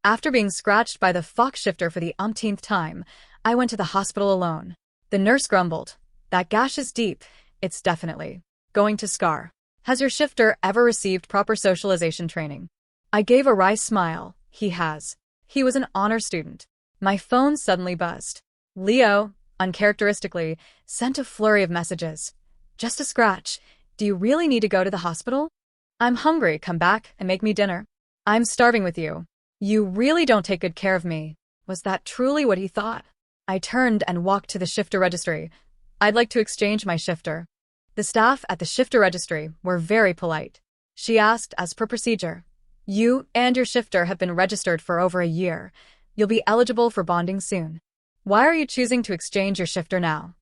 After being scratched by the fox shifter for the umpteenth time, I went to the hospital alone. The nurse grumbled. That gash is deep. It's definitely going to scar. Has your shifter ever received proper socialization training? I gave a wry smile. He has. He was an honor student. My phone suddenly buzzed. Leo, uncharacteristically, sent a flurry of messages. Just a scratch. Do you really need to go to the hospital? I'm hungry. Come back and make me dinner. I'm starving with you. You really don't take good care of me. Was that truly what he thought? I turned and walked to the Shifter Registry. I'd like to exchange my shifter. The staff at the Shifter Registry were very polite. She asked, as per procedure, you and your shifter have been registered for over a year. You'll be eligible for bonding soon. Why are you choosing to exchange your shifter now?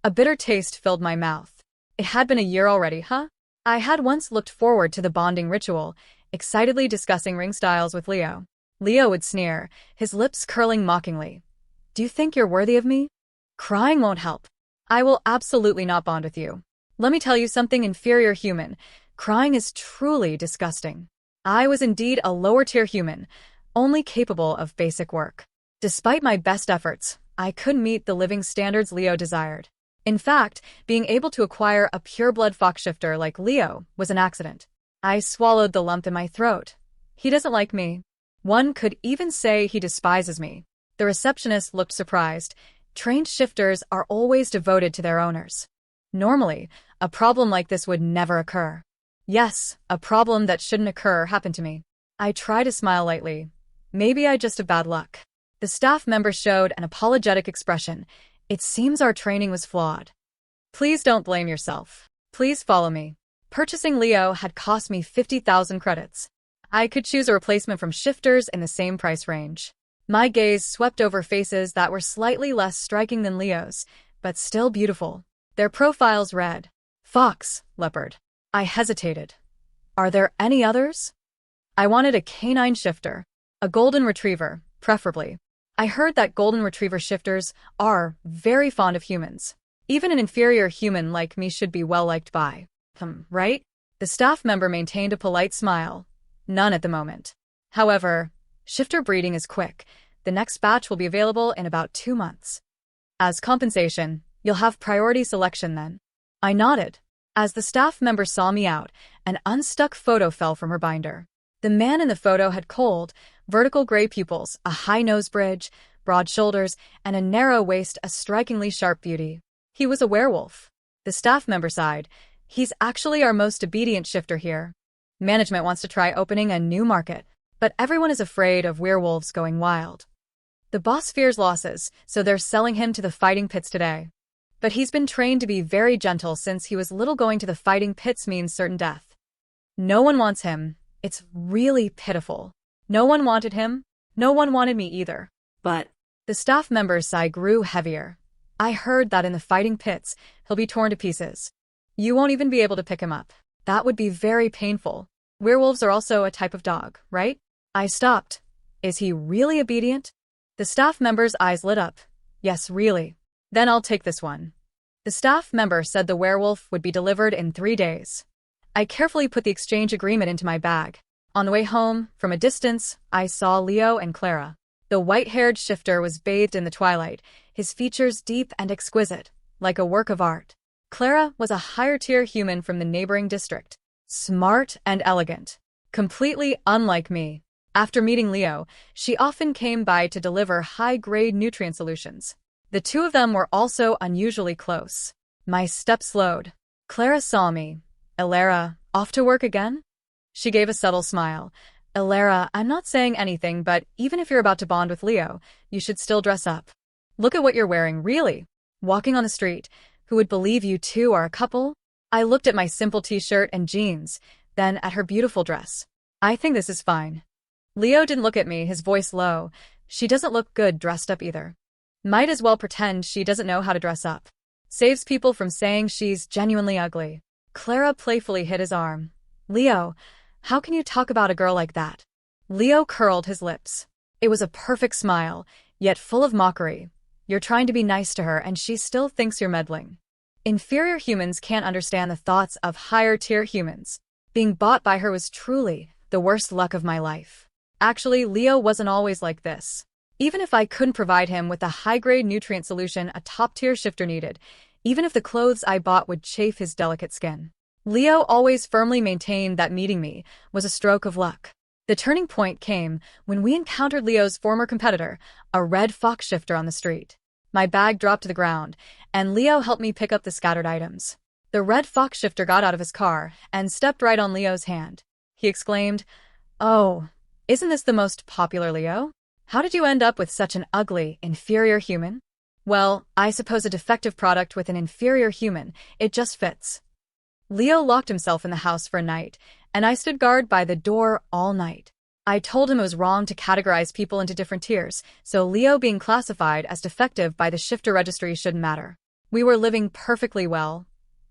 A bitter taste filled my mouth. It had been a year already, huh? I had once looked forward to the bonding ritual, excitedly discussing ring styles with Leo. Leo would sneer, his lips curling mockingly. Do you think you're worthy of me? Crying won't help. I will absolutely not bond with you. Let me tell you something, inferior human. Crying is truly disgusting. I was indeed a lower-tier human, only capable of basic work. Despite my best efforts, I couldn't meet the living standards Leo desired. In fact, being able to acquire a pure-blood fox shifter like Leo was an accident. I swallowed the lump in my throat. He doesn't like me. One could even say he despises me. The receptionist looked surprised. Trained shifters are always devoted to their owners. Normally, a problem like this would never occur. Yes, a problem that shouldn't occur happened to me. I tried to smile lightly. Maybe I just have bad luck. The staff member showed an apologetic expression. It seems our training was flawed. Please don't blame yourself. Please follow me. Purchasing Leo had cost me 50,000 credits. I could choose a replacement from shifters in the same price range. My gaze swept over faces that were slightly less striking than Leo's, but still beautiful. Their profiles read, Fox, Leopard. I hesitated. Are there any others? I wanted a canine shifter, a golden retriever, preferably. I heard that golden retriever shifters are very fond of humans. Even an inferior human like me should be well liked by them, right? The staff member maintained a polite smile. None at the moment. However, shifter breeding is quick. The next batch will be available in about 2 months. As compensation, you'll have priority selection then. I nodded. As the staff member saw me out, an unstuck photo fell from her binder. The man in the photo had cold, vertical gray pupils, a high nose bridge, broad shoulders, and a narrow waist, a strikingly sharp beauty. He was a werewolf. The staff member sighed. He's actually our most obedient shifter here. Management wants to try opening a new market, but everyone is afraid of werewolves going wild. The boss fears losses, so they're selling him to the fighting pits today. But he's been trained to be very gentle since he was little. Going to the fighting pits means certain death. No one wants him. It's really pitiful. No one wanted him. No one wanted me either. But the staff member's sigh grew heavier. I heard that in the fighting pits, he'll be torn to pieces. You won't even be able to pick him up. That would be very painful. Werewolves are also a type of dog, right? I stopped. Is he really obedient? The staff member's eyes lit up. Yes, really. Then I'll take this one. The staff member said the werewolf would be delivered in 3 days. I carefully put the exchange agreement into my bag. On the way home, from a distance, I saw Leo and Clara. The white-haired shifter was bathed in the twilight, his features deep and exquisite, like a work of art. Clara was a higher-tier human from the neighboring district, smart and elegant, completely unlike me. After meeting Leo, she often came by to deliver high-grade nutrient solutions. The two of them were also unusually close. My step slowed. Clara saw me. Elara, off to work again? She gave a subtle smile. Elara, I'm not saying anything, but even if you're about to bond with Leo, you should still dress up. Look at what you're wearing, really. Walking on the street, who would believe you two are a couple? I looked at my simple t-shirt and jeans, then at her beautiful dress. I think this is fine. Leo didn't look at me, his voice low. She doesn't look good dressed up either. Might as well pretend she doesn't know how to dress up. Saves people from saying she's genuinely ugly. Clara playfully hit his arm. Leo, how can you talk about a girl like that? Leo curled his lips. It was a perfect smile, yet full of mockery. You're trying to be nice to her and she still thinks you're meddling. Inferior humans can't understand the thoughts of higher-tier humans. Being bought by her was truly the worst luck of my life. Actually, Leo wasn't always like this. Even if I couldn't provide him with the high-grade nutrient solution a top-tier shifter needed, even if the clothes I bought would chafe his delicate skin, Leo always firmly maintained that meeting me was a stroke of luck. The turning point came when we encountered Leo's former competitor, a red fox shifter, on the street. My bag dropped to the ground, and Leo helped me pick up the scattered items. The red fox shifter got out of his car and stepped right on Leo's hand. He exclaimed, "Oh, isn't this the most popular Leo? How did you end up with such an ugly, inferior human?" "Well, I suppose a defective product with an inferior human, it just fits." Leo locked himself in the house for a night, and I stood guard by the door all night. I told him it was wrong to categorize people into different tiers, so Leo being classified as defective by the Shifter Registry shouldn't matter. We were living perfectly well,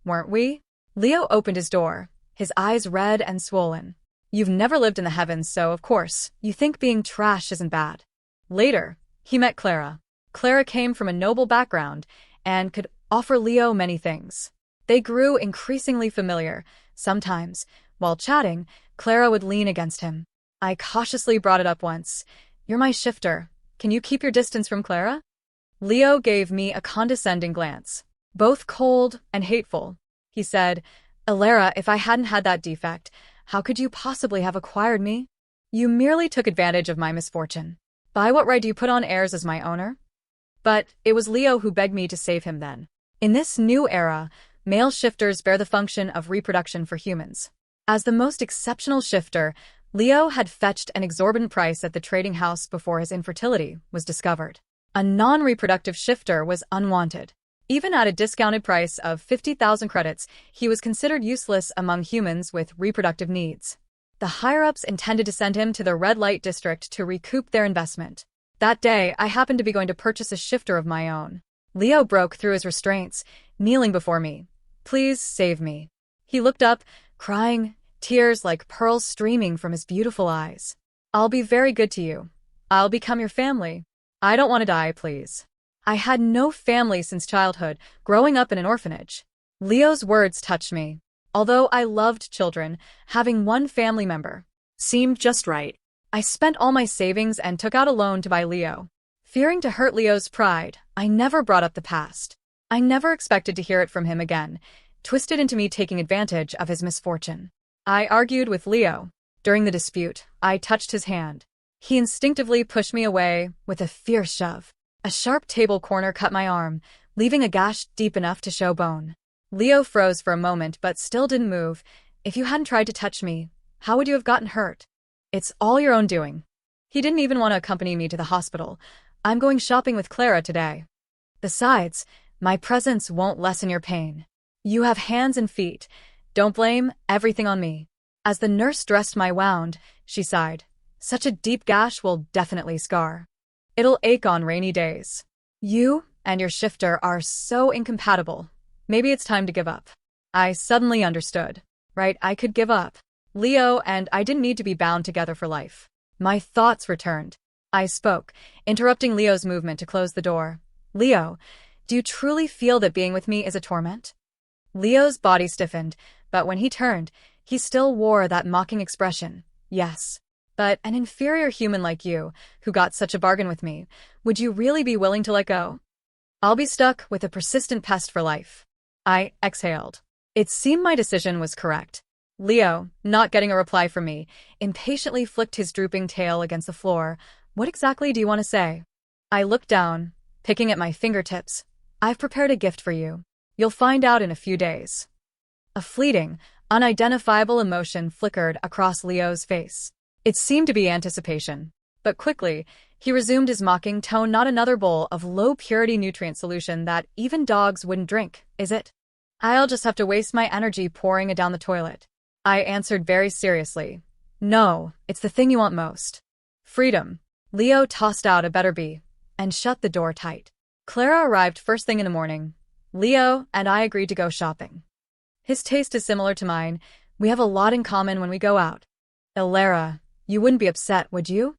weren't we? Leo opened his door, his eyes red and swollen. You've never lived in the heavens, so of course, you think being trash isn't bad. Later, he met Clara. Clara came from a noble background and could offer Leo many things. They grew increasingly familiar. Sometimes, while chatting, Clara would lean against him. I cautiously brought it up once. "You're my shifter. Can you keep your distance from Clara?" Leo gave me a condescending glance, both cold and hateful. He said, "Alara, if I hadn't had that defect, how could you possibly have acquired me? You merely took advantage of my misfortune. By what right do you put on airs as my owner?" But it was Leo who begged me to save him then. In this new era, male shifters bear the function of reproduction for humans. As the most exceptional shifter, Leo had fetched an exorbitant price at the trading house before his infertility was discovered. A non-reproductive shifter was unwanted. Even at a discounted price of 50,000 credits, he was considered useless among humans with reproductive needs. The higher-ups intended to send him to the red light district to recoup their investment. That day, I happened to be going to purchase a shifter of my own. Leo broke through his restraints, kneeling before me. "Please save me." He looked up, crying, tears like pearls streaming from his beautiful eyes. "I'll be very good to you. I'll become your family. I don't want to die, please." I had no family since childhood, growing up in an orphanage. Leo's words touched me. Although I loved children, having one family member seemed just right. I spent all my savings and took out a loan to buy Leo. Fearing to hurt Leo's pride, I never brought up the past. I never expected to hear it from him again, twisted into me taking advantage of his misfortune. I argued with Leo. During the dispute, I touched his hand. He instinctively pushed me away with a fierce shove. A sharp table corner cut my arm, leaving a gash deep enough to show bone. Leo froze for a moment but still didn't move. "If you hadn't tried to touch me, how would you have gotten hurt? It's all your own doing." He didn't even want to accompany me to the hospital. "I'm going shopping with Clara today. Besides, my presence won't lessen your pain. You have hands and feet. Don't blame everything on me." As the nurse dressed my wound, she sighed. "Such a deep gash will definitely scar. It'll ache on rainy days. You and your shifter are so incompatible. Maybe it's time to give up." I suddenly understood. Right, I could give up. Leo and I didn't need to be bound together for life. My thoughts returned. I spoke, interrupting Leo's movement to close the door. "Leo, do you truly feel that being with me is a torment?" Leo's body stiffened, but when he turned, he still wore that mocking expression. "Yes. But an inferior human like you, who got such a bargain with me, would you really be willing to let go?" "I'll be stuck with a persistent pest for life." I exhaled. It seemed my decision was correct. Leo, not getting a reply from me, impatiently flicked his drooping tail against the floor. "What exactly do you want to say?" I looked down, picking at my fingertips. "I've prepared a gift for you. You'll find out in a few days." A fleeting, unidentifiable emotion flickered across Leo's face. It seemed to be anticipation. But quickly, he resumed his mocking tone. "Not another bowl of low-purity nutrient solution that even dogs wouldn't drink, is it? I'll just have to waste my energy pouring it down the toilet." I answered very seriously. "No, it's the thing you want most. Freedom." Leo tossed out a "better be" and shut the door tight. Clara arrived first thing in the morning. Leo and I agreed to go shopping. His taste is similar to mine. We have a lot in common when we go out. "Alara, you wouldn't be upset, would you?"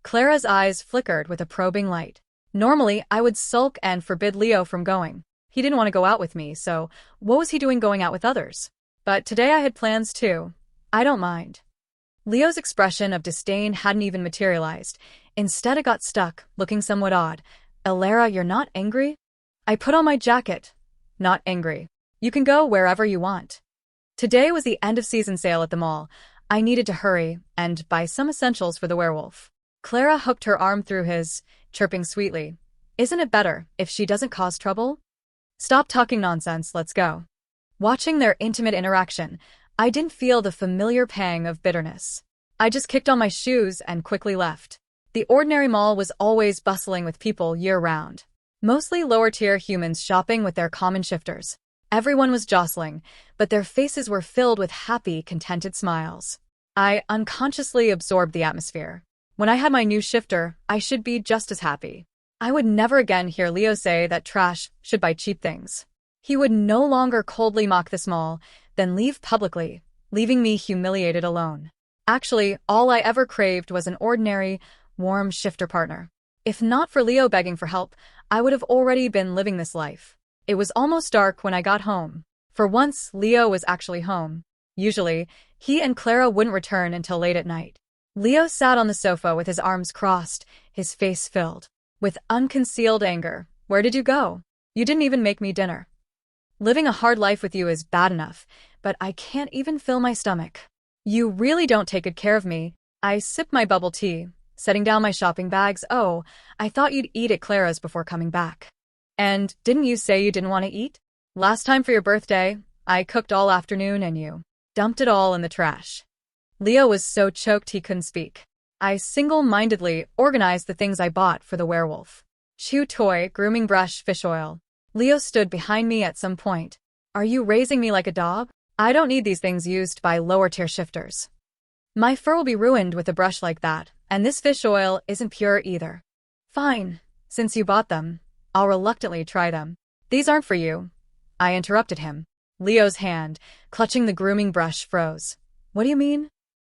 Clara's eyes flickered with a probing light. Normally, I would sulk and forbid Leo from going. He didn't want to go out with me, so what was he doing going out with others? But today I had plans too. "I don't mind." Leo's expression of disdain hadn't even materialized. Instead, it got stuck, looking somewhat odd. Elara, you're not angry? I put on my jacket. Not angry. You can go wherever you want. Today was the end-of-season sale at the mall. I needed to hurry and buy some essentials for the werewolf. Clara hooked her arm through his, chirping sweetly. Isn't it better if she doesn't cause trouble? Stop talking nonsense, let's go. Watching their intimate interaction, I didn't feel the familiar pang of bitterness. I just kicked on my shoes and quickly left. The ordinary mall was always bustling with people year-round. Mostly lower-tier humans shopping with their common shifters. Everyone was jostling, but their faces were filled with happy, contented smiles. I unconsciously absorbed the atmosphere. When I had my new shifter, I should be just as happy. I would never again hear Leo say that trash should buy cheap things. He would no longer coldly mock the small, then leave publicly, leaving me humiliated alone. Actually, all I ever craved was an ordinary, warm shifter partner. If not for Leo begging for help, I would have already been living this life. It was almost dark when I got home. For once, Leo was actually home. Usually, he and Clara wouldn't return until late at night. Leo sat on the sofa with his arms crossed, his face filled with unconcealed anger. Where did you go? You didn't even make me dinner. Living a hard life with you is bad enough, but I can't even fill my stomach. You really don't take good care of me. I sipped my bubble tea, setting down my shopping bags. Oh, I thought you'd eat at Clara's before coming back. And didn't you say you didn't want to eat? Last time for your birthday, I cooked all afternoon and you dumped it all in the trash. Leo was so choked he couldn't speak. I single-mindedly organized the things I bought for the werewolf. Chew toy, grooming brush, fish oil. Leo stood behind me at some point. Are you raising me like a dog? I don't need these things used by lower-tier shifters. My fur will be ruined with a brush like that, and this fish oil isn't pure either. Fine. Since you bought them, I'll reluctantly try them. These aren't for you. I interrupted him. Leo's hand, clutching the grooming brush, froze. What do you mean?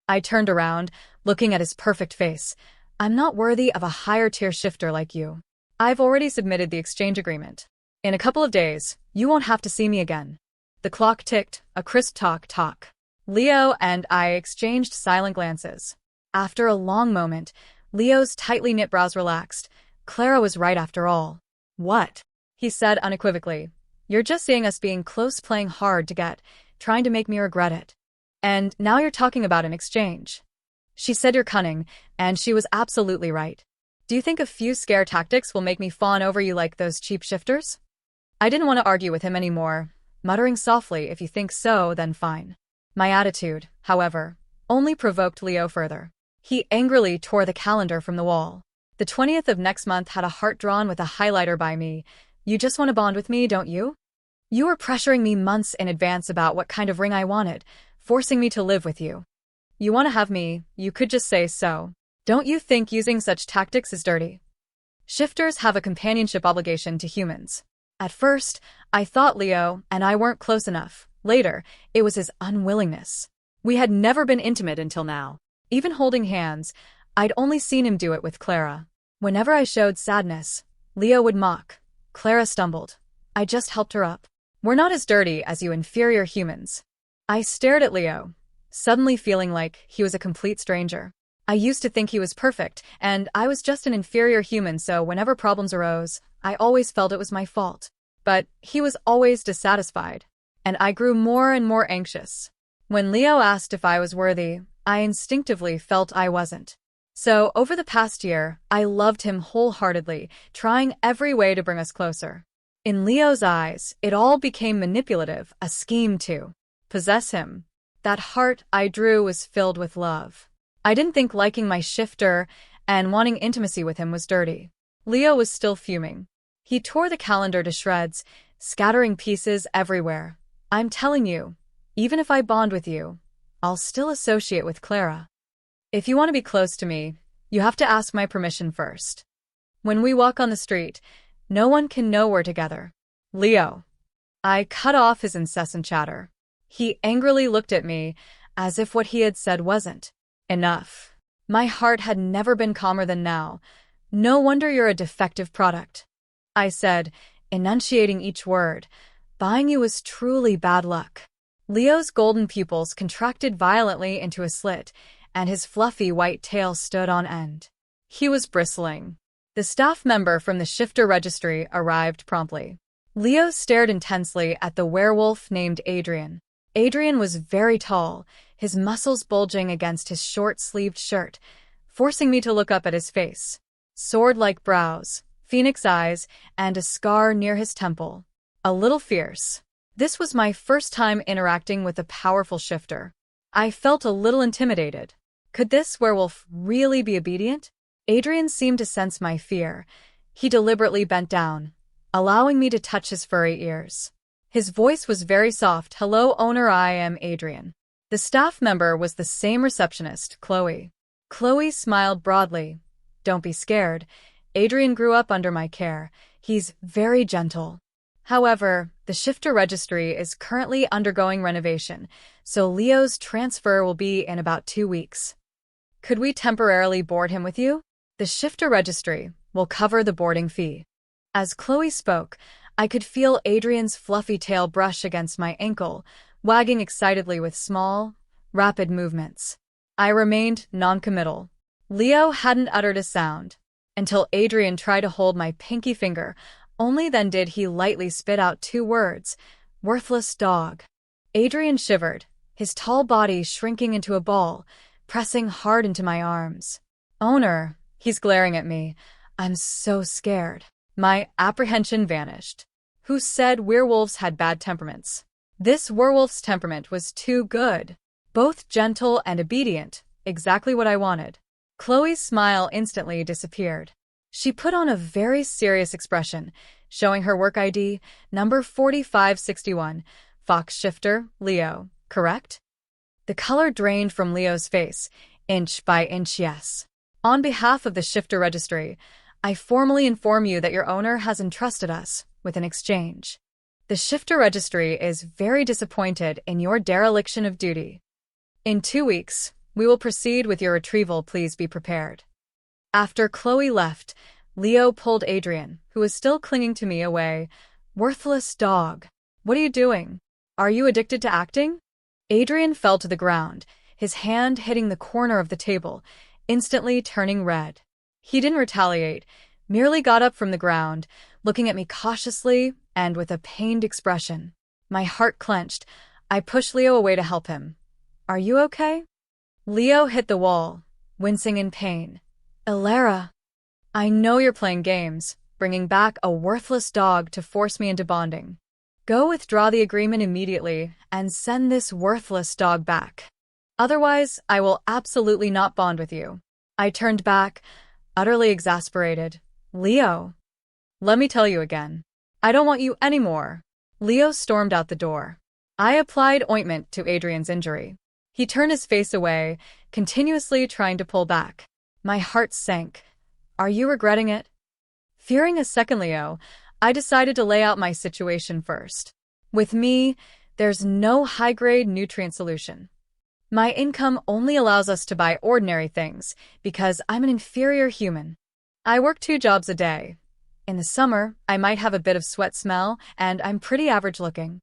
I turned around, looking at his perfect face. I'm not worthy of a higher-tier shifter like you. I've already submitted the exchange agreement. In a couple of days, you won't have to see me again. The clock ticked, a crisp talk. Leo and I exchanged silent glances. After a long moment, Leo's tightly knit brows relaxed. Clara was right after all. What? He said unequivocally. You're just seeing us being close, playing hard to get, trying to make me regret it. And now you're talking about an exchange. She said you're cunning, and she was absolutely right. Do you think a few scare tactics will make me fawn over you like those cheap shifters? I didn't want to argue with him anymore, muttering softly, if you think so, then fine. My attitude, however, only provoked Leo further. He angrily tore the calendar from the wall. The 20th of next month had a heart drawn with a highlighter by me. You just want to bond with me, don't you? You were pressuring me months in advance about what kind of ring I wanted, forcing me to live with you. You want to have me, you could just say so. Don't you think using such tactics is dirty? Shifters have a companionship obligation to humans. At first, I thought Leo and I weren't close enough. Later, it was his unwillingness. We had never been intimate until now. Even holding hands, I'd only seen him do it with Clara. Whenever I showed sadness, Leo would mock. Clara stumbled. I just helped her up. We're not as dirty as you inferior humans. I stared at Leo, suddenly feeling like he was a complete stranger. I used to think he was perfect, and I was just an inferior human, so whenever problems arose, I always felt it was my fault. But he was always dissatisfied, and I grew more and more anxious. When Leo asked if I was worthy, I instinctively felt I wasn't. So, over the past year, I loved him wholeheartedly, trying every way to bring us closer. In Leo's eyes, it all became manipulative, a scheme to possess him. That heart I drew was filled with love. I didn't think liking my shifter and wanting intimacy with him was dirty. Leo was still fuming. He tore the calendar to shreds, scattering pieces everywhere. I'm telling you, even if I bond with you, I'll still associate with Clara. If you want to be close to me, you have to ask my permission first. When we walk on the street, no one can know we're together. Leo. I cut off his incessant chatter. He angrily looked at me, as if what he had said wasn't enough. My heart had never been calmer than now. No wonder you're a defective product. I said, enunciating each word. Buying you was truly bad luck. Leo's golden pupils contracted violently into a slit, and his fluffy white tail stood on end. He was bristling. The staff member from the Shifter Registry arrived promptly. Leo stared intensely at the werewolf named Adrian. Adrian was very tall, his muscles bulging against his short-sleeved shirt, forcing me to look up at his face. Sword-like brows, phoenix eyes, and a scar near his temple. A little fierce. This was my first time interacting with a powerful shifter. I felt a little intimidated. Could this werewolf really be obedient? Adrian seemed to sense my fear. He deliberately bent down, allowing me to touch his furry ears. His voice was very soft. "Hello, owner, I am Adrian." The staff member was the same receptionist, Chloe. Chloe smiled broadly. "Don't be scared. Adrian grew up under my care. He's very gentle." However, the Shifter Registry is currently undergoing renovation, so Leo's transfer will be in about 2 weeks. Could we temporarily board him with you? The Shifter Registry will cover the boarding fee. As Chloe spoke, I could feel Adrian's fluffy tail brush against my ankle, wagging excitedly with small, rapid movements. I remained noncommittal. Leo hadn't uttered a sound, until Adrian tried to hold my pinky finger. Only then did he lightly spit out 2 words, "Worthless dog." Adrian shivered, his tall body shrinking into a ball, pressing hard into my arms. "Owner," he's glaring at me. I'm so scared. My apprehension vanished. Who said werewolves had bad temperaments? This werewolf's temperament was too good. Both gentle and obedient, exactly what I wanted. Chloe's smile instantly disappeared. She put on a very serious expression, showing her work ID, number 4561, Fox Shifter, Leo, correct? The color drained from Leo's face, inch by inch, yes. On behalf of the Shifter Registry, I formally inform you that your owner has entrusted us with an exchange. The Shifter Registry is very disappointed in your dereliction of duty. In 2 weeks, we will proceed with your retrieval. Please be prepared. After Chloe left, Leo pulled Adrian, who was still clinging to me, away. "Worthless dog. What are you doing? Are you addicted to acting?" Adrian fell to the ground, his hand hitting the corner of the table, instantly turning red. He didn't retaliate, merely got up from the ground, looking at me cautiously and with a pained expression. My heart clenched. I pushed Leo away to help him. "Are you okay?" Leo hit the wall, wincing in pain. "Elara, I know you're playing games, bringing back a worthless dog to force me into bonding. Go withdraw the agreement immediately and send this worthless dog back. Otherwise, I will absolutely not bond with you." I turned back, utterly exasperated. "Leo, let me tell you again. I don't want you anymore." Leo stormed out the door. I applied ointment to Adrian's injury. He turned his face away, continuously trying to pull back. My heart sank. "Are you regretting it?" Fearing a second Leo, I decided to lay out my situation first. With me, there's no high-grade nutrient solution. My income only allows us to buy ordinary things because I'm an inferior human. I work 2 jobs a day. In the summer, I might have a bit of sweat smell, and I'm pretty average looking.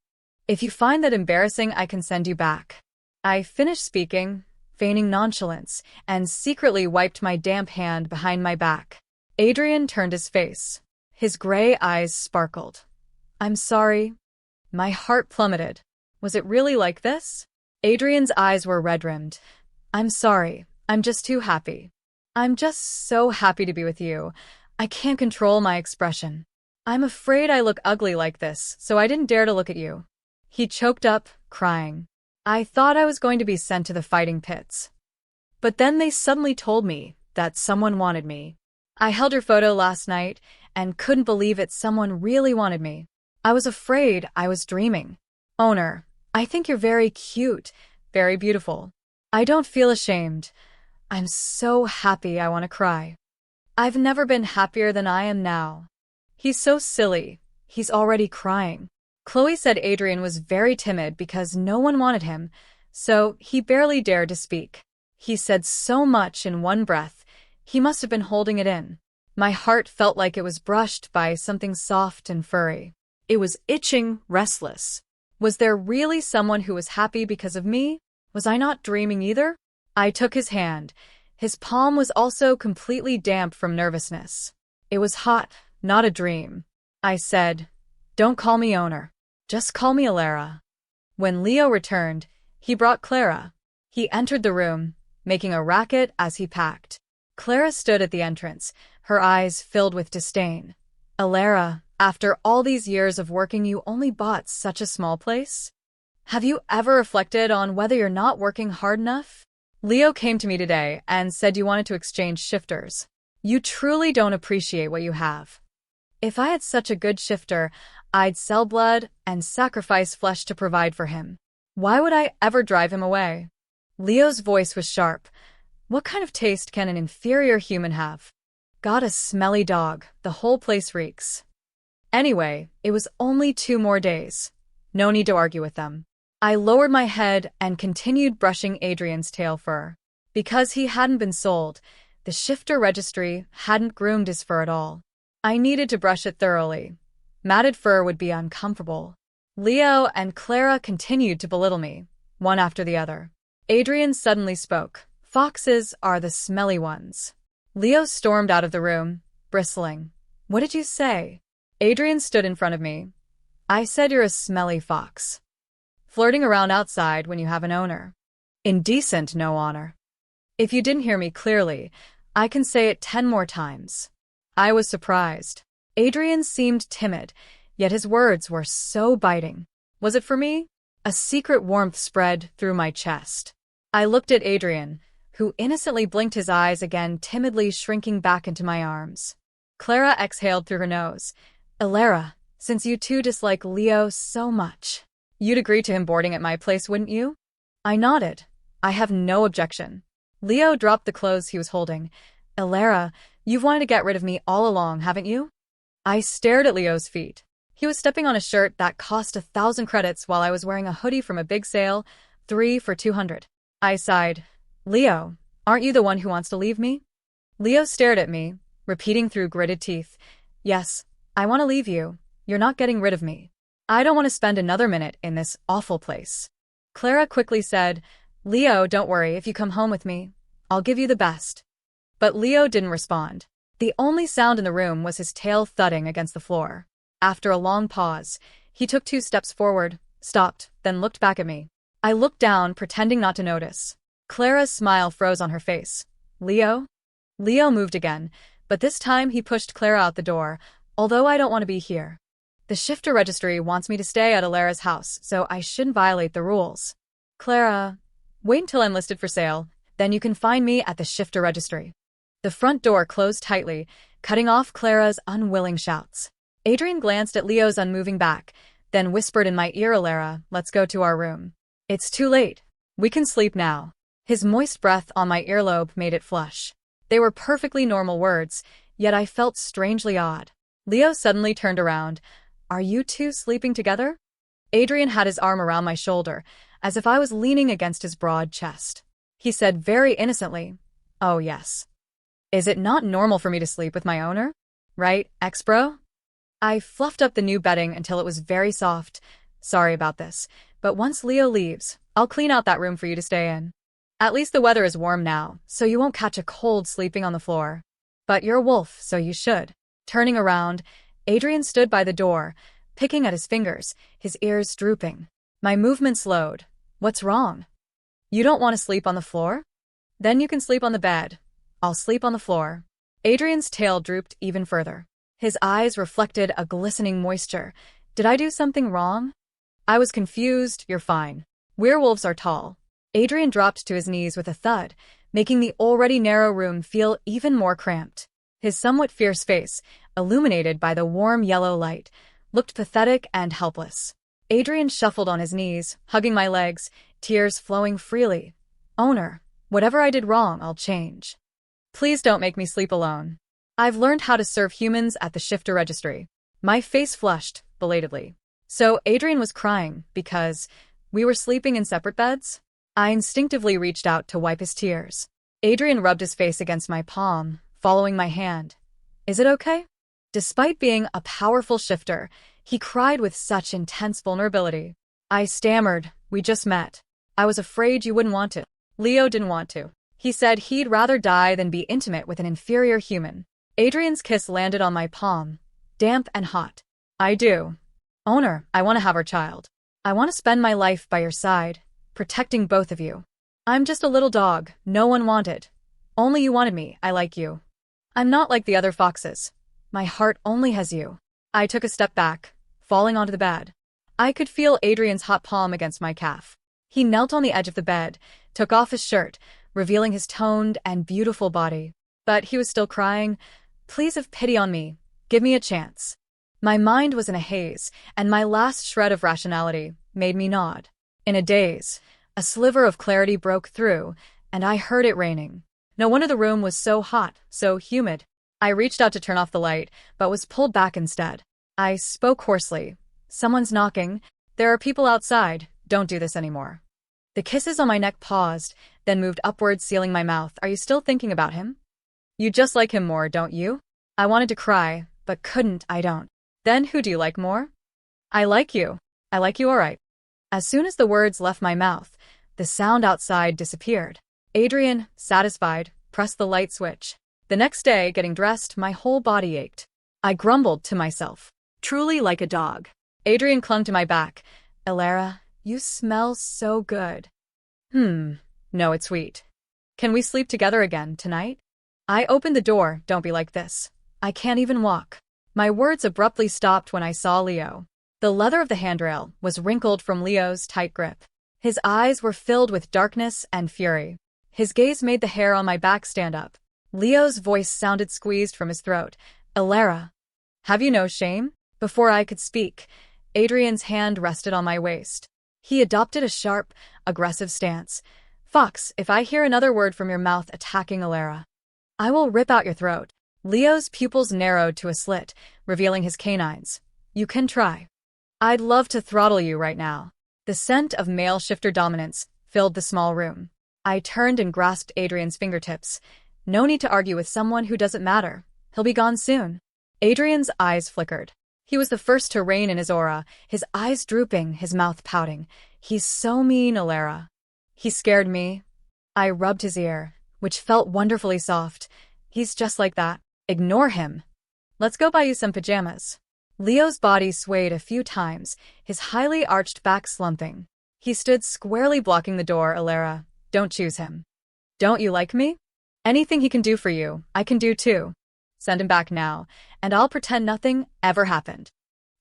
If you find that embarrassing, I can send you back. I finished speaking, feigning nonchalance, and secretly wiped my damp hand behind my back. Adrian turned his face. His gray eyes sparkled. "I'm sorry." My heart plummeted. Was it really like this? Adrian's eyes were red-rimmed. "I'm sorry. I'm just too happy. I'm just so happy to be with you. I can't control my expression. I'm afraid I look ugly like this, so I didn't dare to look at you." He choked up, crying. I thought I was going to be sent to the fighting pits. But then they suddenly told me that someone wanted me. "I held your photo last night and couldn't believe it. Someone really wanted me. I was afraid I was dreaming. Owner, I think you're very cute, very beautiful. I don't feel ashamed. I'm so happy I want to cry. I've never been happier than I am now." He's so silly. He's already crying. Chloe said Adrian was very timid because no one wanted him, so he barely dared to speak. He said so much in one breath, he must have been holding it in. My heart felt like it was brushed by something soft and furry. It was itching, restless. Was there really someone who was happy because of me? Was I not dreaming either? I took his hand. His palm was also completely damp from nervousness. It was hot, not a dream. I said, "Don't call me owner. Just call me Alara." When Leo returned, he brought Clara. He entered the room, making a racket as he packed. Clara stood at the entrance, her eyes filled with disdain. "Alara, after all these years of working, you only bought such a small place? Have you ever reflected on whether you're not working hard enough? Leo came to me today and said you wanted to exchange shifters. You truly don't appreciate what you have. If I had such a good shifter, I'd sell blood and sacrifice flesh to provide for him. Why would I ever drive him away?" Leo's voice was sharp. "What kind of taste can an inferior human have? Got a smelly dog, the whole place reeks." Anyway, it was only 2 more days. No need to argue with them. I lowered my head and continued brushing Adrian's tail fur. Because he hadn't been sold, the Shifter Registry hadn't groomed his fur at all. I needed to brush it thoroughly. Matted fur would be uncomfortable. Leo and Clara continued to belittle me, one after the other. Adrian suddenly spoke. "Foxes are the smelly ones." Leo stormed out of the room, bristling. "What did you say?" Adrian stood in front of me. "I said you're a smelly fox. Flirting around outside when you have an owner. Indecent, no honor. If you didn't hear me clearly, I can say it 10 more times." I was surprised. Adrian seemed timid, yet his words were so biting. Was it for me? A secret warmth spread through my chest. I looked at Adrian, who innocently blinked his eyes again, timidly shrinking back into my arms. Clara exhaled through her nose. "Alara, since you two dislike Leo so much, you'd agree to him boarding at my place, wouldn't you?" I nodded. "I have no objection." Leo dropped the clothes he was holding. "Alara, you've wanted to get rid of me all along, haven't you?" I stared at Leo's feet. He was stepping on a shirt that cost 1,000 credits while I was wearing a hoodie from a big sale, 3 for 200. I sighed. "Leo, aren't you the one who wants to leave me?" Leo stared at me, repeating through gritted teeth. "Yes, I want to leave you. You're not getting rid of me. I don't want to spend another minute in this awful place." Clara quickly said, "Leo, don't worry, if you come home with me, I'll give you the best." But Leo didn't respond. The only sound in the room was his tail thudding against the floor. After a long pause, he took 2 steps forward, stopped, then looked back at me. I looked down, pretending not to notice. Clara's smile froze on her face. "Leo?" Leo moved again, but this time he pushed Clara out the door. "Although I don't want to be here. The Shifter Registry wants me to stay at Alara's house, so I shouldn't violate the rules. Clara, wait until I'm listed for sale, then you can find me at the Shifter Registry." The front door closed tightly, cutting off Clara's unwilling shouts. Adrian glanced at Leo's unmoving back, then whispered in my ear, "Alara, let's go to our room. It's too late. We can sleep now." His moist breath on my earlobe made it flush. They were perfectly normal words, yet I felt strangely odd. Leo suddenly turned around. "Are you two sleeping together?" Adrian had his arm around my shoulder, as if I was leaning against his broad chest. He said very innocently, "Oh yes. Is it not normal for me to sleep with my owner? Right, ex-bro?" I fluffed up the new bedding until it was very soft. "Sorry about this, but once Leo leaves, I'll clean out that room for you to stay in. At least the weather is warm now, so you won't catch a cold sleeping on the floor. But you're a wolf, so you should." Turning around, Adrian stood by the door, picking at his fingers, his ears drooping. My movement slowed. "What's wrong? You don't want to sleep on the floor? Then you can sleep on the bed. I'll sleep on the floor." Adrian's tail drooped even further. His eyes reflected a glistening moisture. Did I do something wrong? I was confused. "You're fine. Werewolves are tall." Adrian dropped to his knees with a thud, making the already narrow room feel even more cramped. His somewhat fierce face, illuminated by the warm yellow light, looked pathetic and helpless. Adrian shuffled on his knees, hugging my legs, tears flowing freely. "Owner, whatever I did wrong, I'll change. Please don't make me sleep alone. I've learned how to serve humans at the Shifter Registry." My face flushed, belatedly. So Adrian was crying because we were sleeping in separate beds? I instinctively reached out to wipe his tears. Adrian rubbed his face against my palm, following my hand. "Is it okay?" Despite being a powerful shifter, he cried with such intense vulnerability. I stammered, "We just met. I was afraid you wouldn't want it." Leo didn't want to. He said he'd rather die than be intimate with an inferior human. Adrian's kiss landed on my palm, damp and hot. I do. Owner, I want to have our child. I want to spend my life by your side, protecting both of you. I'm just a little dog no one wanted. Only you wanted me, I like you. I'm not like the other foxes. My heart only has you. I took a step back, falling onto the bed. I could feel Adrian's hot palm against my calf. He knelt on the edge of the bed, took off his shirt, revealing his toned and beautiful body. But he was still crying, "Please have pity on me. Give me a chance." My mind was in a haze, and my last shred of rationality made me nod. In a daze, a sliver of clarity broke through, and I heard it raining. No wonder the room was so hot, so humid. I reached out to turn off the light, but was pulled back instead. I spoke hoarsely. "Someone's knocking. There are people outside. Don't do this anymore." The kisses on my neck paused, then moved upward, sealing my mouth. "Are you still thinking about him? You just like him more, don't you?" I wanted to cry, but couldn't. "I don't." "Then who do you like more?" "I like you. I like you all right." As soon as the words left my mouth, the sound outside disappeared. Adrian, satisfied, pressed the light switch. The next day, getting dressed, my whole body ached. I grumbled to myself. Truly like a dog. Adrian clung to my back. "Elara, you smell so good." No, it's sweet. "Can we sleep together again tonight?" I opened the door. "Don't be like this. I can't even walk." My words abruptly stopped when I saw Leo. The leather of the handrail was wrinkled from Leo's tight grip. His eyes were filled with darkness and fury. His gaze made the hair on my back stand up. Leo's voice sounded squeezed from his throat. "Elara, have you no shame?" Before I could speak, Adrian's hand rested on my waist. He adopted a sharp, aggressive stance. "Fox, if I hear another word from your mouth attacking Elara, I will rip out your throat." Leo's pupils narrowed to a slit, revealing his canines. "You can try. I'd love to throttle you right now." The scent of male shifter dominance filled the small room. I turned and grasped Adrian's fingertips. No need to argue with someone who doesn't matter. He'll be gone soon. Adrian's eyes flickered. He was the first to rein in his aura, his eyes drooping, his mouth pouting. "He's so mean, Elara." "He scared me." I rubbed his ear, which felt wonderfully soft. "He's just like that. Ignore him. Let's go buy you some pajamas." Leo's body swayed a few times, his highly arched back slumping. He stood squarely blocking the door. "Elara, don't choose him. Don't you like me? Anything he can do for you, I can do too. Send him back now, and I'll pretend nothing ever happened."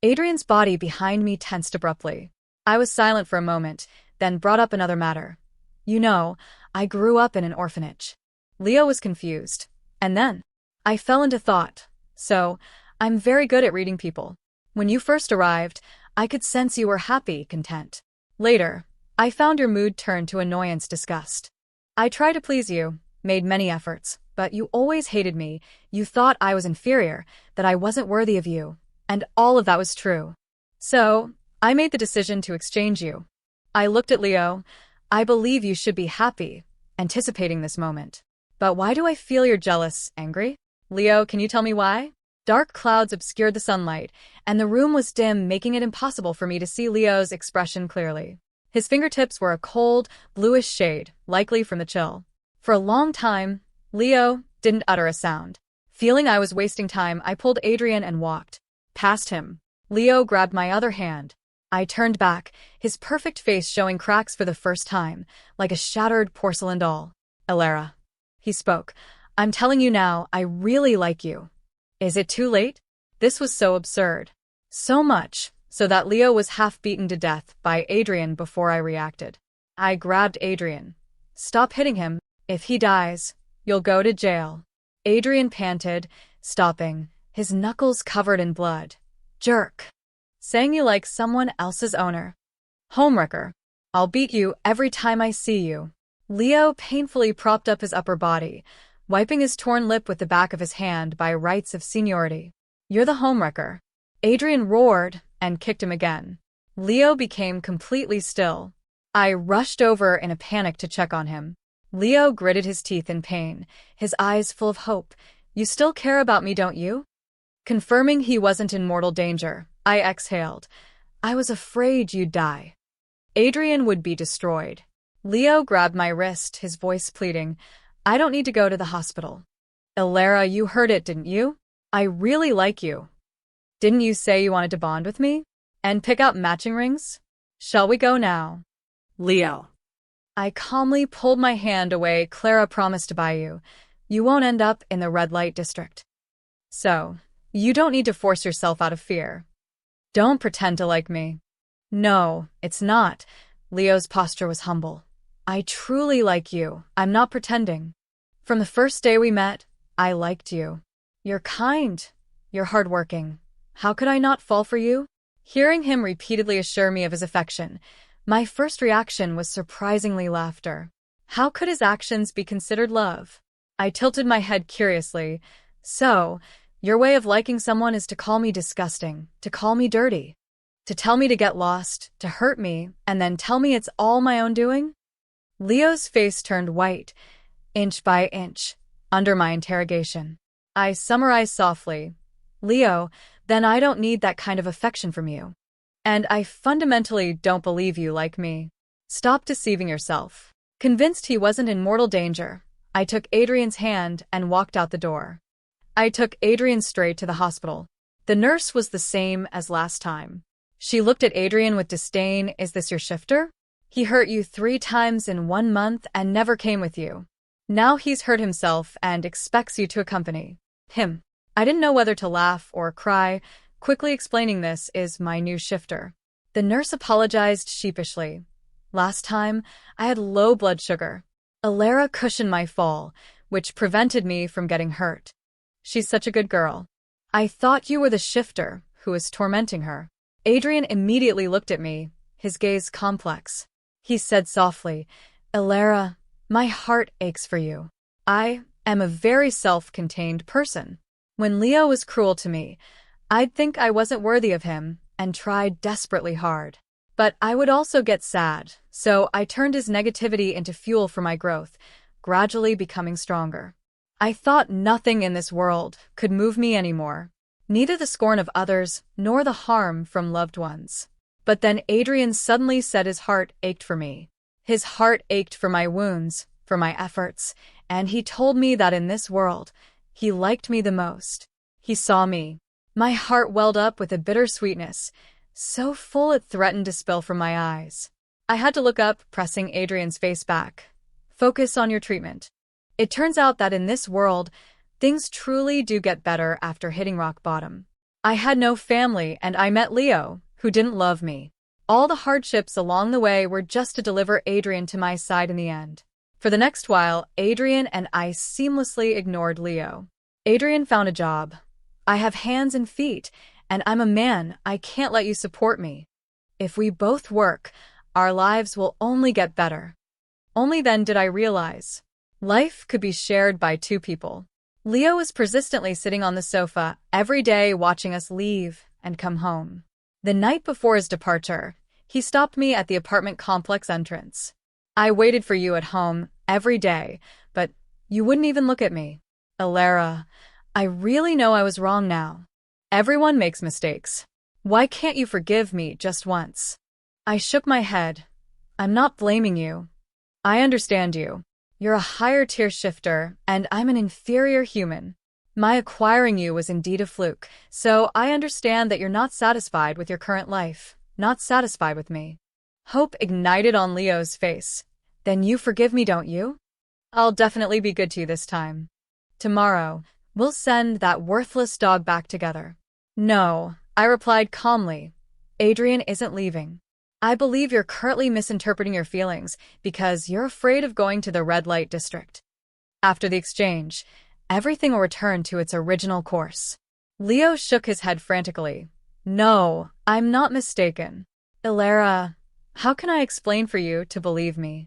Adrian's body behind me tensed abruptly. I was silent for a moment, then brought up another matter. "You know, I grew up in an orphanage." Leo was confused. And then I fell into thought. "So, I'm very good at reading people. When you first arrived, I could sense you were happy, content. Later, I found your mood turned to annoyance, disgust. I tried to please you, made many efforts, but you always hated me. You thought I was inferior, that I wasn't worthy of you, and all of that was true. So, I made the decision to exchange you." I looked at Leo. "I believe you should be happy, anticipating this moment. But why do I feel you're jealous, angry? Leo, can you tell me why?" Dark clouds obscured the sunlight, and the room was dim, making it impossible for me to see Leo's expression clearly. His fingertips were a cold, bluish shade, likely from the chill. For a long time, Leo didn't utter a sound. Feeling I was wasting time, I pulled Adrian and walked past him. Leo grabbed my other hand. I turned back, his perfect face showing cracks for the first time, like a shattered porcelain doll. "Elara," he spoke, "I'm telling you now, I really like you. Is it too late?" This was so absurd. So much so that Leo was half beaten to death by Adrian before I reacted. I grabbed Adrian. "Stop hitting him. If he dies, you'll go to jail." Adrian panted, stopping, his knuckles covered in blood. "Jerk. Saying you like someone else's owner. Homewrecker. I'll beat you every time I see you." Leo painfully propped up his upper body, wiping his torn lip with the back of his hand by rights of seniority. "You're the homewrecker." Adrian roared and kicked him again. Leo became completely still. I rushed over in a panic to check on him. Leo gritted his teeth in pain, his eyes full of hope. "You still care about me, don't you?" Confirming he wasn't in mortal danger, I exhaled. "I was afraid you'd die. Adrian would be destroyed." Leo grabbed my wrist, his voice pleading. I don't need to go to the hospital. Ilara, you heard it, didn't you? I really like you. Didn't you say you wanted to bond with me? And pick out matching rings? Shall we go now? Leo. I calmly pulled my hand away. Clara promised to buy you. You won't end up in the red light district. So, you don't need to force yourself out of fear. Don't pretend to like me. No, it's not. Leo's posture was humble. I truly like you. I'm not pretending. From the first day we met, I liked you. You're kind. You're hardworking. How could I not fall for you? Hearing him repeatedly assure me of his affection, my first reaction was surprisingly laughter. How could his actions be considered love? I tilted my head curiously. So, your way of liking someone is to call me disgusting, to call me dirty, to tell me to get lost, to hurt me, and then tell me it's all my own doing? Leo's face turned white, inch by inch, under my interrogation. I summarized softly. Leo, then I don't need that kind of affection from you. And I fundamentally don't believe you like me. Stop deceiving yourself. Convinced he wasn't in mortal danger, I took Adrian's hand and walked out the door. I took Adrian straight to the hospital. The nurse was the same as last time. She looked at Adrian with disdain. Is this your shifter? He hurt you 3 times in 1 month and never came with you. Now he's hurt himself and expects you to accompany him. I didn't know whether to laugh or cry. Quickly explaining, this is my new shifter. The nurse apologized sheepishly. Last time, I had low blood sugar. Ilara cushioned my fall, which prevented me from getting hurt. She's such a good girl. I thought you were the shifter who was tormenting her. Adrian immediately looked at me, his gaze complex. He said softly, Ilara, my heart aches for you. I am a very self-contained person. When Leo was cruel to me, I'd think I wasn't worthy of him and tried desperately hard. But I would also get sad, so I turned his negativity into fuel for my growth, gradually becoming stronger. I thought nothing in this world could move me anymore, neither the scorn of others nor the harm from loved ones. But then Adrian suddenly said his heart ached for me. His heart ached for my wounds, for my efforts, and he told me that in this world, he liked me the most. He saw me. My heart welled up with a bitter sweetness, so full it threatened to spill from my eyes. I had to look up, pressing Adrian's face back. Focus on your treatment. It turns out that in this world, things truly do get better after hitting rock bottom. I had no family and I met Leo, who didn't love me. All the hardships along the way were just to deliver Adrian to my side in the end. For the next while, Adrian and I seamlessly ignored Leo. Adrian found a job. I have hands and feet, and I'm a man. I can't let you support me. If we both work, our lives will only get better. Only then did I realize life could be shared by 2 people. Leo was persistently sitting on the sofa every day watching us leave and come home. The night before his departure, he stopped me at the apartment complex entrance. I waited for you at home every day, but you wouldn't even look at me. Ilara, I really know I was wrong now. Everyone makes mistakes. Why can't you forgive me just once? I shook my head. I'm not blaming you. I understand you. You're a higher-tier shifter, and I'm an inferior human. My acquiring you was indeed a fluke, so I understand that you're not satisfied with your current life, not satisfied with me. Hope ignited on Leo's face. Then you forgive me, don't you? I'll definitely be good to you this time. Tomorrow, we'll send that worthless dog back together. No, I replied calmly. Adrian isn't leaving. I believe you're currently misinterpreting your feelings because you're afraid of going to the red light district. After the exchange, everything will return to its original course. Leo shook his head frantically. No, I'm not mistaken. Ilara, how can I explain for you to believe me?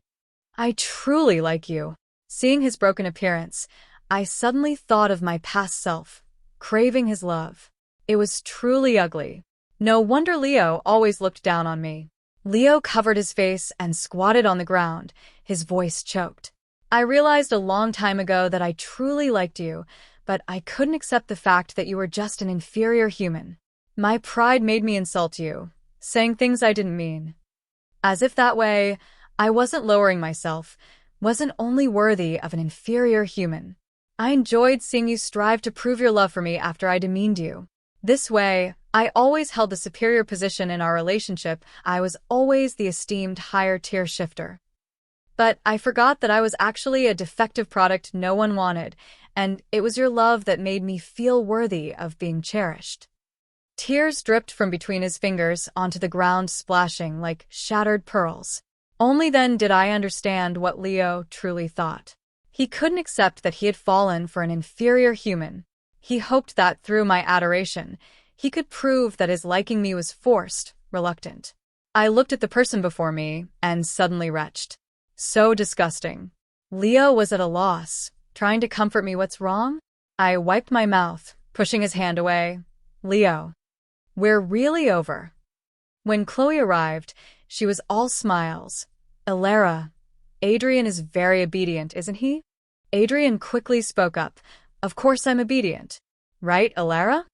I truly like you. Seeing his broken appearance, I suddenly thought of my past self, craving his love. It was truly ugly. No wonder Leo always looked down on me. Leo covered his face and squatted on the ground, his voice choked. I realized a long time ago that I truly liked you, but I couldn't accept the fact that you were just an inferior human. My pride made me insult you, saying things I didn't mean. As if that way, I wasn't lowering myself, wasn't only worthy of an inferior human. I enjoyed seeing you strive to prove your love for me after I demeaned you. This way, I always held the superior position in our relationship. I was always the esteemed higher-tier shifter. But I forgot that I was actually a defective product no one wanted, and it was your love that made me feel worthy of being cherished. Tears dripped from between his fingers onto the ground, splashing like shattered pearls. Only then did I understand what Leo truly thought. He couldn't accept that he had fallen for an inferior human. He hoped that through my adoration, he could prove that his liking me was forced, reluctant. I looked at the person before me and suddenly retched. So disgusting. Leo was at a loss, trying to comfort me. What's wrong? I wiped my mouth, pushing his hand away. Leo, we're really over. When Chloe arrived, she was all smiles. Elara, Adrian is very obedient, isn't he? Adrian quickly spoke up. Of course I'm obedient. Right, Elara?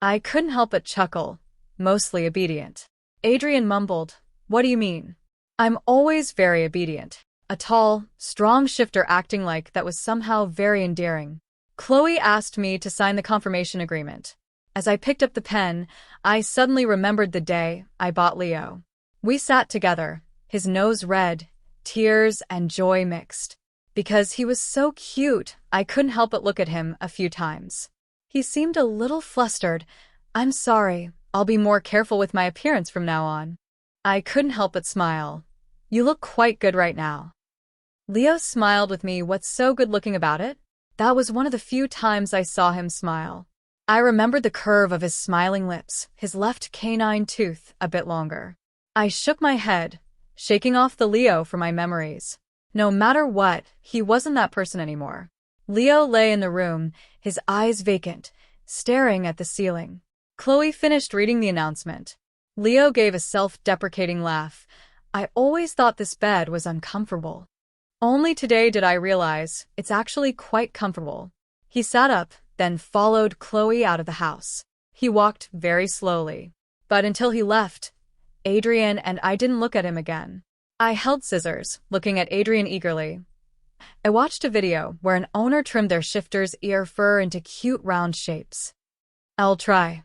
I couldn't help but chuckle. Mostly obedient. Adrian mumbled. What do you mean? I'm always very obedient. A tall, strong shifter acting like that was somehow very endearing. Chloe asked me to sign the confirmation agreement. As I picked up the pen, I suddenly remembered the day I bought Leo. We sat together, his nose red, tears and joy mixed. Because he was so cute, I couldn't help but look at him a few times. He seemed a little flustered. I'm sorry, I'll be more careful with my appearance from now on. I couldn't help but smile. You look quite good right now. Leo smiled with me. What's so good-looking about it? That was one of the few times I saw him smile. I remembered the curve of his smiling lips, his left canine tooth a bit longer. I shook my head, shaking off the Leo from my memories. No matter what, he wasn't that person anymore. Leo lay in the room, his eyes vacant, staring at the ceiling. Chloe finished reading the announcement. Leo gave a self-deprecating laugh. I always thought this bed was uncomfortable. Only today did I realize it's actually quite comfortable. He sat up, then followed Chloe out of the house. He walked very slowly. But until he left, Adrian and I didn't look at him again. I held scissors, looking at Adrian eagerly. I watched a video where an owner trimmed their shifter's ear fur into cute round shapes. I'll try.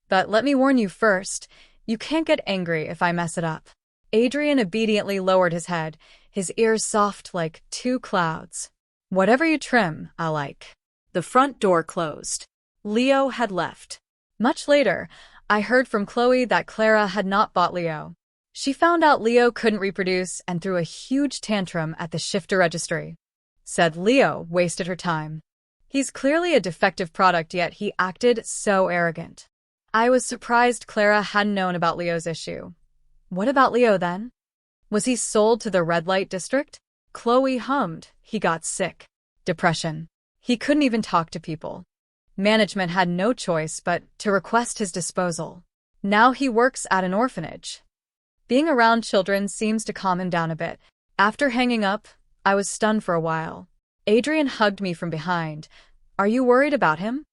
But let me warn you first, you can't get angry if I mess it up. Adrian obediently lowered his head, his ears soft like two clouds. Whatever you trim, I like. The front door closed. Leo had left. Much later, I heard from Chloe that Clara had not bought Leo. She found out Leo couldn't reproduce and threw a huge tantrum at the Shifter Registry. Said Leo wasted her time. He's clearly a defective product, yet he acted so arrogant. I was surprised Clara hadn't known about Leo's issue. What about Leo then? Was he sold to the red light district? Chloe hummed. He got sick. Depression. He couldn't even talk to people. Management had no choice but to request his disposal. Now he works at an orphanage. Being around children seems to calm him down a bit. After hanging up, I was stunned for a while. Adrian hugged me from behind. Are you worried about him?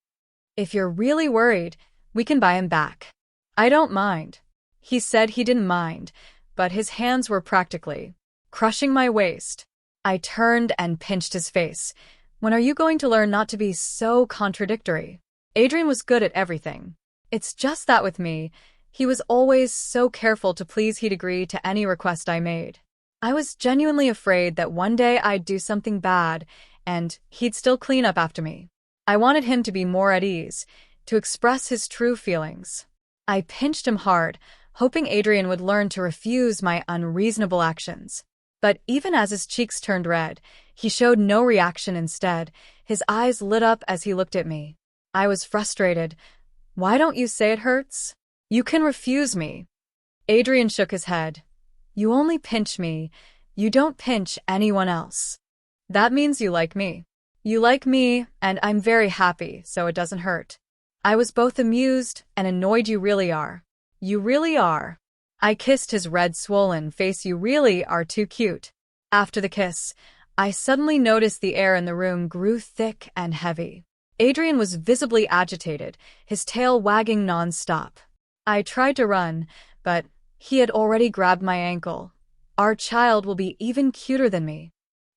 If you're really worried, we can buy him back. I don't mind. He said he didn't mind, but his hands were practically crushing my waist. I turned and pinched his face. When are you going to learn not to be so contradictory? Adrian was good at everything. It's just that with me, he was always so careful to please. He'd agree to any request I made. I was genuinely afraid that one day I'd do something bad and he'd still clean up after me. I wanted him to be more at ease, to express his true feelings. I pinched him hard, hoping Adrian would learn to refuse my unreasonable actions. But even as his cheeks turned red, he showed no reaction. Instead, his eyes lit up as he looked at me. I was frustrated. Why don't you say it hurts? You can refuse me. Adrian shook his head. You only pinch me. You don't pinch anyone else. That means you like me. You like me, and I'm very happy, so it doesn't hurt. I was both amused and annoyed. You really are. You really are. I kissed his red, swollen face. You really are too cute. After the kiss, I suddenly noticed the air in the room grew thick and heavy. Adrian was visibly agitated, his tail wagging non-stop. I tried to run, but he had already grabbed my ankle. Our child will be even cuter than me.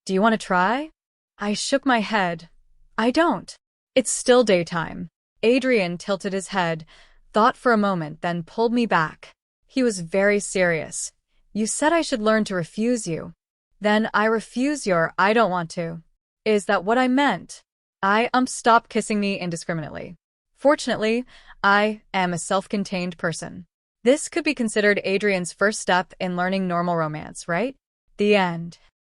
Do you want to try? I shook my head. I don't. It's still daytime. Adrian tilted his head, thought for a moment, then pulled me back. He was very serious. You said I should learn to refuse you. Then I refuse your I don't want to. Is that what I meant? Stop kissing me indiscriminately. Fortunately, I am a self-contained person. This could be considered Adrian's first step in learning normal romance, right? The end.